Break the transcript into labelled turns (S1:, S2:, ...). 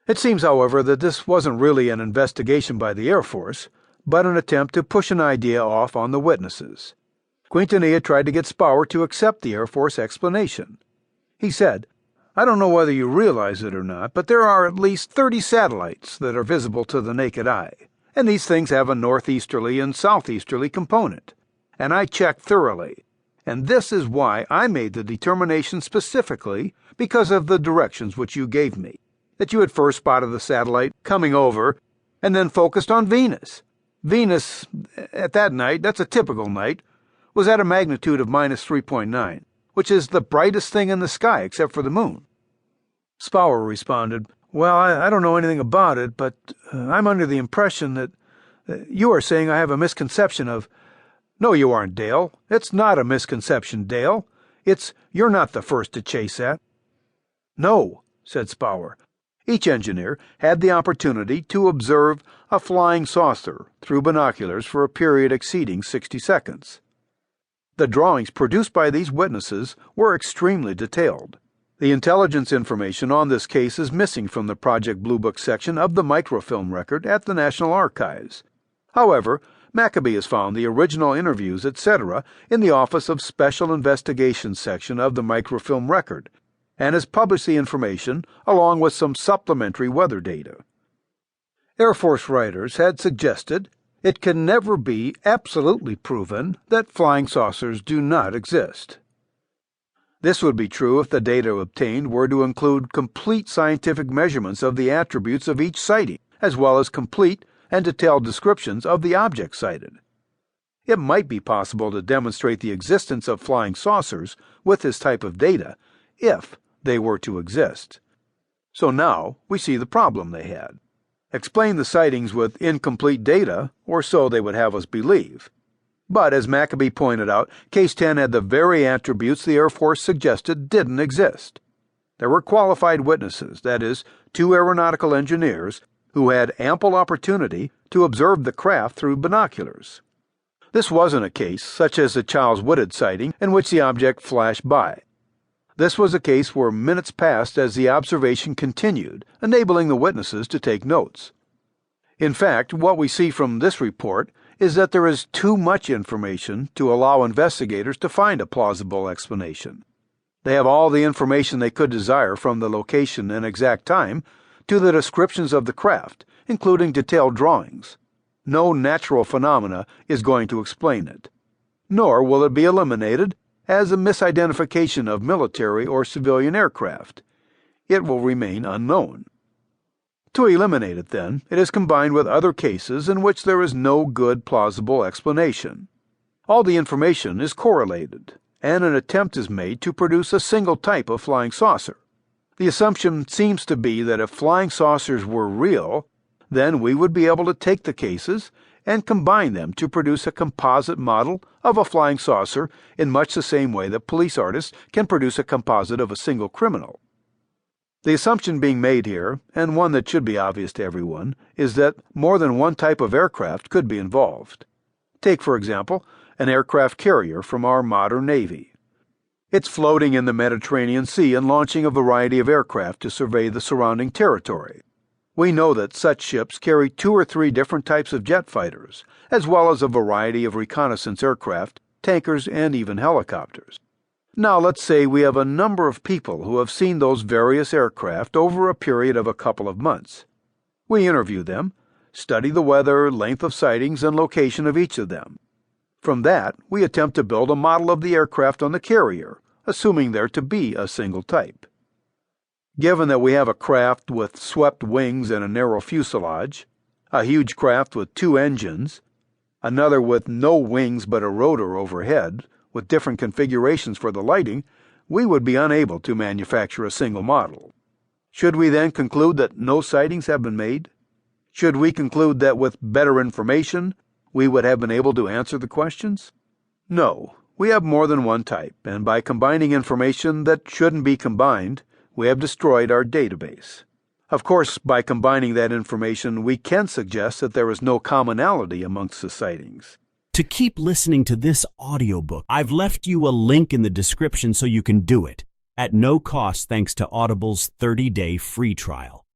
S1: It seems, however, that this wasn't really an investigation by the Air Force, but an attempt to push an idea off on the witnesses. Quintanilla tried to get Spower to accept the Air Force explanation. He said, "I don't know whether you realize it or not, but there are at least 30 satellites that are visible to the naked eye, and these things have a northeasterly and southeasterly component. And I checked thoroughly, and this is why I made the determination specifically because of the directions which you gave me, that you had first spotted the satellite coming over and then focused on Venus. Venus, at that night, that's a typical night, was at a magnitude of -3.9, which is the brightest thing in the sky except for the moon." Spower responded, "Well, I don't know anything about it, but I'm under the impression that you are saying I have a misconception of—" "No, you aren't, Dale. It's not a misconception, Dale. It's you're not the first to chase that." "No," said Spower. Each engineer had the opportunity to observe a flying saucer through binoculars for a period exceeding 60 seconds. The drawings produced by these witnesses were extremely detailed. The intelligence information on this case is missing from the Project Blue Book section of the microfilm record at the National Archives. However, Maccabee has found the original interviews, etc., in the Office of Special Investigations section of the microfilm record, and has published the information along with some supplementary weather data. Air Force writers had suggested it can never be absolutely proven that flying saucers do not exist. This would be true if the data obtained were to include complete scientific measurements of the attributes of each sighting, as well as complete and detailed descriptions of the objects sighted. It might be possible to demonstrate the existence of flying saucers with this type of data, if they were to exist. So now we see the problem they had. Explain the sightings with incomplete data, or so they would have us believe. But as Maccabee pointed out, Case 10 had the very attributes the Air Force suggested didn't exist. There were qualified witnesses, that is, 2 aeronautical engineers, who had ample opportunity to observe the craft through binoculars. This wasn't a case such as the Charles Wooded sighting in which the object flashed by. This was a case where minutes passed as the observation continued, enabling the witnesses to take notes. In fact, what we see from this report is that there is too much information to allow investigators to find a plausible explanation. They have all the information they could desire from the location and exact time to the descriptions of the craft, including detailed drawings. No natural phenomena is going to explain it. Nor will it be eliminated as a misidentification of military or civilian aircraft. It will remain unknown. To eliminate it, then, it is combined with other cases in which there is no good plausible explanation. All the information is correlated, and an attempt is made to produce a single type of flying saucer. The assumption seems to be that if flying saucers were real, then we would be able to take the cases and combine them to produce a composite model of a flying saucer in much the same way that police artists can produce a composite of a single criminal. The assumption being made here, and one that should be obvious to everyone, is that more than one type of aircraft could be involved. Take, for example, an aircraft carrier from our modern Navy. It's floating in the Mediterranean Sea and launching a variety of aircraft to survey the surrounding territory. We know that such ships carry 2 or 3 different types of jet fighters, as well as a variety of reconnaissance aircraft, tankers, and even helicopters. Now let's say we have a number of people who have seen those various aircraft over a period of a couple of months. We interview them, study the weather, length of sightings, and location of each of them. From that, we attempt to build a model of the aircraft on the carrier, assuming there to be a single type. Given that we have a craft with swept wings and a narrow fuselage, a huge craft with 2 engines, another with no wings but a rotor overhead, with different configurations for the lighting, we would be unable to manufacture a single model. Should we then conclude that no sightings have been made? Should we conclude that with better information, we would have been able to answer the questions? No, we have more than one type, and by combining information that shouldn't be combined, we have destroyed our database. Of course, by combining that information, we can suggest that there is no commonality amongst the sightings.
S2: To keep listening to this audiobook, I've left you a link in the description so you can do it, at no cost thanks to Audible's 30-day free trial.